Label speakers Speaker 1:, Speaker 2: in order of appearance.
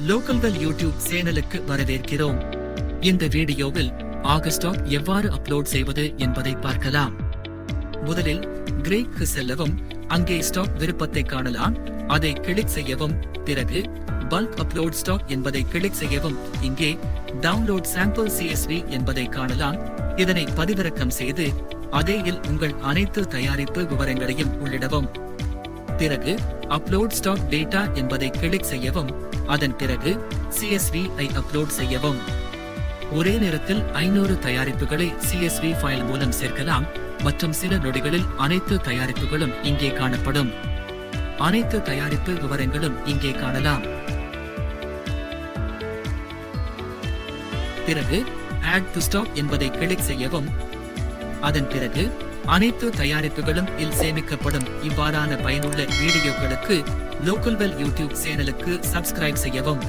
Speaker 1: லோக்கல்வெல் YouTube சேனலுக்கு வரவேற்கிறோம். இந்த வீடியோவில் ஆகஸ்டாக் எவ்வாறு அப்லோட் செய்வது என்பதை பார்க்கலாம். முதலில் கிரேக்கு செல்லவும், அங்கே ஸ்டாக் விருப்பத்தை காணலாம், அதை கிளிக் செய்யவும். பிறகு பல்க் அப்லோட் ஸ்டாக் என்பதை கிளிக் செய்யவும். இங்கே டவுன்லோட் சாம்பிள் CSV என்பதை காணலாம். இதனை பதிவிறக்கம் செய்து அதேயில் உங்கள் அனைத்து தயாரிப்பு விவரங்களையும் உள்ளிடவும். பிறகு அப்லோட் ஸ்டாக் டேட்டா என்பதை கிளிக் செய்யவும். அதன் பிறகு CSV ஐ அப்லோட் செய்யவும். ஒரே நேரத்தில் 500 தயாரிப்புகளை CSV ஃபைல் மூலம் சேர்க்கலாம் மற்றும் சில நொடிகளில் அனைத்து தயாரிப்புகளும் இங்கே காணப்படும். அனைத்து தயாரிப்பு விவரங்களும் இங்கே காணலாம். பிறகு ஆட் டு ஸ்டாக் என்பதை கிளிக் செய்யவும். அதன் பிறகு அனைத்து தயாரிப்புகளும் இல் சேமிக்கப்படும். இவ்வாறான பயனுள்ள வீடியோக்களுக்கு லோக்கல்வெல் யூடியூப் சேனலுக்கு சப்ஸ்கிரைப் செய்யவும்.